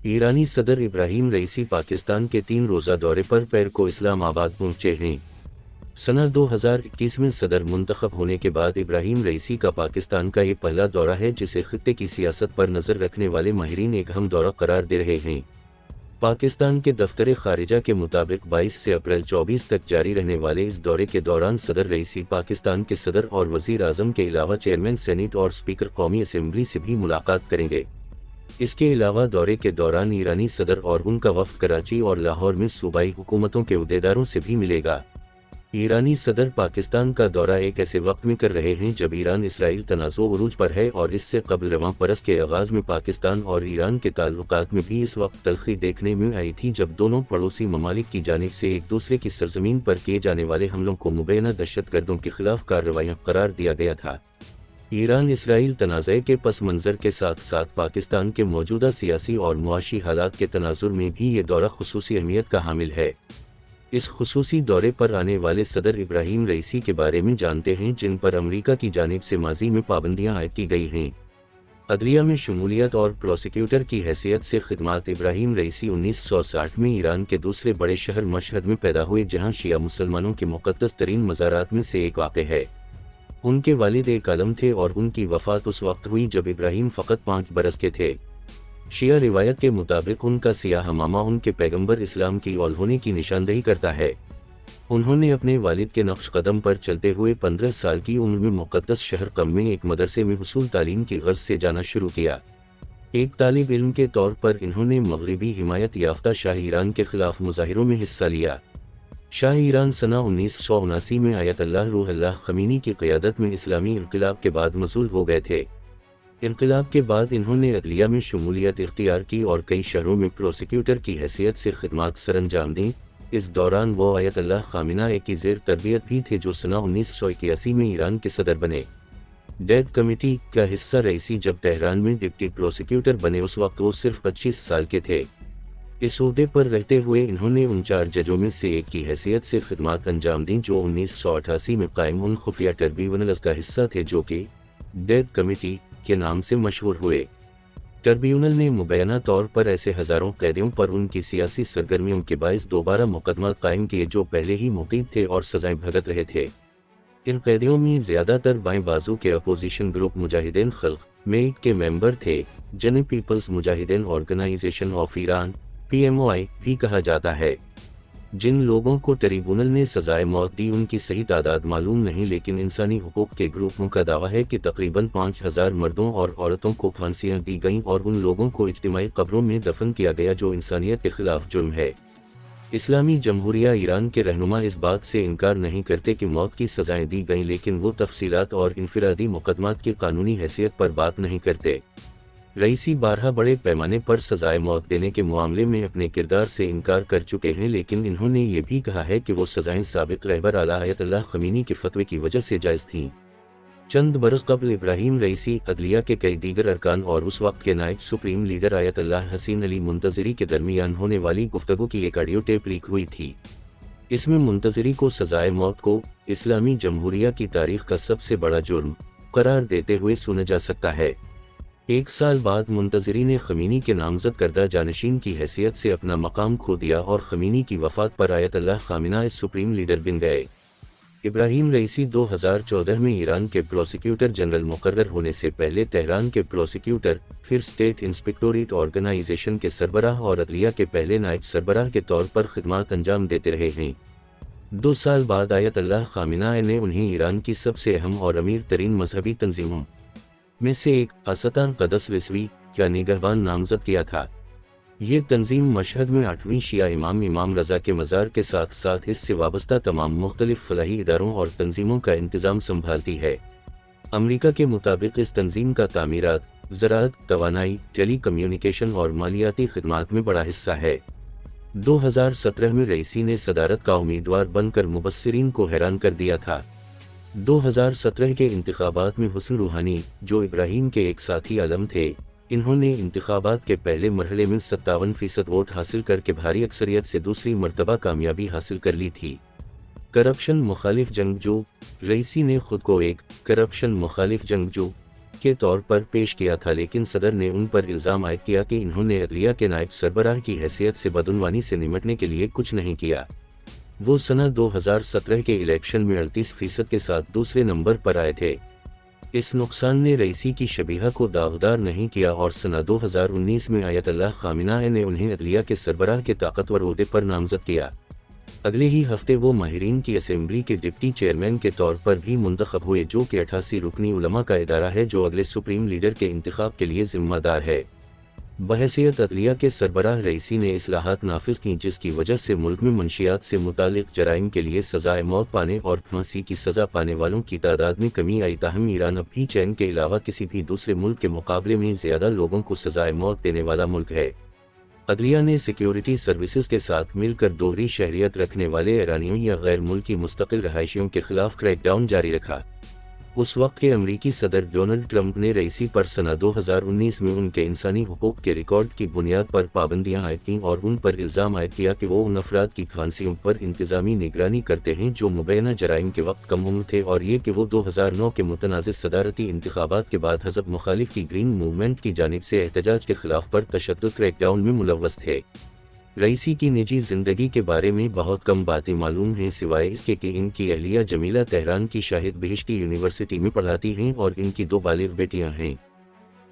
ईरानी सदर इब्राहिम रईसी पाकिस्तान के 3 रोज़ा दौरे पर पैर को इस्लाम आबाद पहुंचे हैं। सना 2021 में सदर मुंतखब होने के बाद इब्राहिम रईसी का पाकिस्तान का ये पहला दौरा है, जिसे खित्ते की सियासत पर नज़र रखने वाले माहिरीन एक अहम दौरा करार दे रहे हैं। पाकिस्तान के दफ्तर खारिजा के मुताबिक 22 से अप्रैल 24 तक जारी रहने वाले इस दौरे के दौरान सदर रईसी पाकिस्तान के सदर और वज़ीर आज़म के अलावा चेयरमैन सेनेट और स्पीकर कौमी असम्बली से भी मुलाकात करेंगे। इसके अलावा दौरे के दौरान ईरानी सदर और उनका वफ़द कराची और लाहौर में सूबाई हुकूमतों के उहदेदारों से भी मिलेगा। ईरानी सदर पाकिस्तान का दौरा एक ऐसे वक्त में कर रहे हैं जब ईरान इसराइल तनाज़ो उरूज पर है, और इससे कबल रवां बरस के आगाज़ में पाकिस्तान और ईरान के ताल्लुकात में भी इस वक्त तलखी देखने में आई थी, जब दोनों पड़ोसी ममालिक की जानिब से एक दूसरे की सरजमीन पर किए जाने वाले हमलों को मुबैना दहशतगर्दों के खिलाफ कार्रवाइयाँ करार दिया गया था। ईरान इसराइल तनाज़े के पस मंज़र के साथ साथ पाकिस्तान के मौजूदा सियासी और मुआशी हालात के तनाजुर में भी ये दौरा खुसूसी अहमियत का हामिल है। इस खुसूसी दौरे पर आने वाले सदर इब्राहिम रईसी के बारे में जानते हैं, जिन पर अमरीका की जानिब से माजी में पाबंदियां आयद की गई हैं। अदलिया में शमूलियत और प्रोसिक्यूटर की हैसियत से खिदमात इब्राहिम रईसी 1960 में ईरान के दूसरे बड़े शहर मशहद में पैदा हुए, जहां शिया मुसलमानों के मुक़द्दस तरीन मज़ारात में से एक वाक़ है। उनके वालिद एक आलम थे और उनकी वफ़ात उस वक्त हुई जब इब्राहिम फ़कत 5 बरस के थे। शिया रिवायत के मुताबिक उनका सियाह मामा उनके पैगंबर इस्लाम की औल होने की निशानदेही करता है। उन्होंने अपने वालिद के नक्श कदम पर चलते हुए 15 साल की उम्र में मुक़द्दस शहर क़म में एक मदरसे में हुसूल तालीम की गर्ज से जाना शुरू किया। एक तालिब इल्म के तौर पर इन्होंने मगरिबी हिमायत याफ्ता शाह ईरान के खिलाफ मुजाहिरों में हिस्सा लिया। शाह ईरान सना 1979 में आयतुल्लाह रूहुल्लाह ख़मीनी की क़यादत में इस्लामी इनक़िलाब के बाद मसूल हो गए थे। इनक़िलाब के बाद इन्होंने अदलिया में शमूलियत इख्तियार की और कई शहरों में प्रोसिक्यूटर की हैसियत से खिदमात सरअंजाम दी। इस दौरान वो आयतुल्लाह ख़ामेनेई की ज़ेर तरबियत भी थे, जो सना 1981 में ईरान के सदर बने। डेथ कमेटी का हिस्सा रईसी जब तेहरान में डिप्टी प्रोसिक्यूटर बने, उस वक्त वो सिर्फ 25 साल के थे। इस ओहदे पर रहते हुए इन्होंने उन 4 जजों में से एक की हैसियत से खिदमात अंजाम दी, जो 1988 में कायम उन खुफिया ट्रिब्यूनल्स का हिस्सा थे जो कि डेथ कमेटी के नाम से मशहूर हुए। ट्रिब्यूनल ने मुबैना तौर पर ऐसे हज़ारों कैदियों पर उनकी सियासी सरगर्मियों के बाइस दोबारा मुकदमा कायम किए जो पहले ही मुक़ीद थे और सज़ाएं भुगत रहे थे। इन कैदियों में ज़्यादातर बाएं बाजू के अपोजिशन ग्रुप मुजाहिदीन खल्क में के मेंबर थे, जिन्हें People's Mujahideen organisation of Iran PMOI भी कहा जाता है। जिन लोगों को ट्रिब्यूनल ने सजाए मौत दी उनकी सही तादाद मालूम नहीं, लेकिन इंसानी हुकूक के ग्रुपों का दावा है कि तकरीबन 5000 मर्दों और औरतों को फांसियां दी गईं और उन लोगों को इज्तिमाई कब्रों में दफन किया गया, जो इंसानियत के खिलाफ जुर्म है। इस्लामी जमहूरिया ईरान के रहनुमा इस बात से इनकार नहीं करते कि मौत की सजाएं दी गईं, लेकिन वो तफसीलात और इनफिरादी मुकदमात की कानूनी हैसियत पर बात नहीं करते। रईसी 12 बड़े पैमाने पर सजाए मौत देने के मामले में अपने किरदार से इनकार कर चुके हैं, लेकिन इन्होंने ये भी कहा है कि वो सजाएं साबिक रहबर आला आयतुल्लाह ख़मीनी के फतवे की वजह से जायज़ थीं। चंद बरस कबल इब्राहिम रईसी, अदलिया के कई दीगर अरकान और उस वक्त के नायब सुप्रीम लीडर आयतुल्लाह हसीन अली मुंतज़िरी के दरमियान होने वाली गुफ्तगू की एक ऑडियो टेप लीक हुई थी। इसमें मुंतज़िरी को सजाए मौत को इस्लामी जमहूरिया की तारीख का सबसे बड़ा जुर्म करार देते हुए सुना जा सकता है। 1 साल बाद मुंतज़िरी ने ख़मीनी के नामज़द करदा जानशीन की हैसियत से अपना मकाम खो दिया और ख़मीनी की वफ़ात पर आयतुल्लाह ख़ामेनेई सुप्रीम लीडर बन गए। इब्राहिम रईसी 2014 में ईरान के प्रोसिक्यूटर जनरल मुकर्रर होने से पहले तेहरान के प्रोसिक्यूटर, फिर स्टेट इंस्पेक्टोरेट ऑर्गेनाइजेशन के सरबराह और अदलिया के पहले नायब सरबराह के तौर पर खिदमात अंजाम देते रहे हैं। 2 साल बाद आयतुल्लाह ख़ामेनेई ने उन्हें ईरान की सबसे अहम और अमीर तरीन मजहबी तंजीमों में से एक असतान क़दस रिज़वी का निगहबान नामज़द किया था। ये तंजीम मशहद में 8वीं शिया इमाम रज़ा के मज़ार के साथ साथ इससे वाबस्ता तमाम मुख्तलिफ फलाही इदारों और तंजीमों का इंतज़ाम संभालती है। अमरीका के मुताबिक इस तंजीम का तामीरात, ज़राअत, तवानाई, टेली कम्युनिकेशन और मालियाती खिदमात में बड़ा हिस्सा है। 2017 में रईसी ने सदारत का उम्मीदवार बनकर मुबस्सिरीन को हैरान कर दिया था। 2017 के इंतखाबात में हुसन रूहानी, जो इब्राहिम के एक साथी आलम थे, इन्होंने इंतखाबात के पहले मरहले में 57% वोट हासिल करके भारी अक्सरियत से दूसरी मरतबा कामयाबी हासिल कर ली थी। करप्शन मुखालिफ जंगजू, रईसी ने खुद को एक करप्शन मुखालिफ जंगजू کے طور پر پیش کیا تھا، لیکن صدر نے ان پر الزام عائد کیا کہ انہوں نے عدلیہ کے نائب سربراہ کی حیثیت سے بدعنوانی سے نمٹنے کے لیے کچھ نہیں کیا۔ وہ سنہ 2017 کے الیکشن میں 38% کے ساتھ دوسرے نمبر پر آئے تھے۔ اس نقصان نے رئیسی کی شبیہہ کو داغدار نہیں کیا اور سنہ 2019 میں آیت اللہ خامنہ نے انہیں عدلیہ کے سربراہ کے طاقتور عہدے پر نامزد کیا۔ اگلے ہی ہفتے وہ ماہرین کی اسمبلی کے ڈپٹی چیئرمین کے طور پر بھی منتخب ہوئے، جو کہ 88 رکنی علماء کا ادارہ ہے جو اگلے سپریم لیڈر کے انتخاب کے لیے ذمہ دار ہے۔ بحیثیت عدلیہ کے سربراہ رئیسی نے اصلاحات نافذ کیں جس کی وجہ سے ملک میں منشیات سے متعلق جرائم کے لیے سزائے موت پانے اور پھانسی کی سزا پانے والوں کی تعداد میں کمی آئی، تاہم ایران اب بھی چین کے علاوہ کسی بھی دوسرے ملک کے مقابلے میں زیادہ لوگوں کو سزائے موت دینے والا ملک ہے۔ عدلیہ نے سیکیورٹی سروسز کے ساتھ مل کر دوہری شہریت رکھنے والے ایرانیوں یا غیر ملکی مستقل رہائشیوں کے خلاف کریک ڈاؤن جاری رکھا۔ اس وقت کے امریکی صدر ڈونلڈ ٹرمپ نے رئیسی پر سنہ 2019 میں ان کے انسانی حقوق کے ریکارڈ کی بنیاد پر پابندیاں عائد کیں اور ان پر الزام عائد کیا کہ وہ ان افراد کی پھانسیوں پر انتظامی نگرانی کرتے ہیں جو مبینہ جرائم کے وقت کم عمر تھے، اور یہ کہ وہ 2009 کے متنازع صدارتی انتخابات کے بعد حزب مخالف کی گرین موومنٹ کی جانب سے احتجاج کے خلاف پر تشدد کریک ڈاؤن میں ملوث تھے۔ رئیسی کی نجی زندگی کے بارے میں بہت کم باتیں معلوم ہیں، سوائے اس کے کہ ان کی اہلیہ جمیلہ تہران کی شاہد بہشتی یونیورسٹی میں پڑھاتی ہیں اور ان کی 2 بالغ بیٹیاں ہیں۔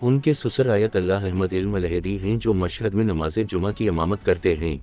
ان کے سسر آیت اللہ احمد علم الہدی ہیں جو مشہد میں نماز جمعہ کی امامت کرتے ہیں۔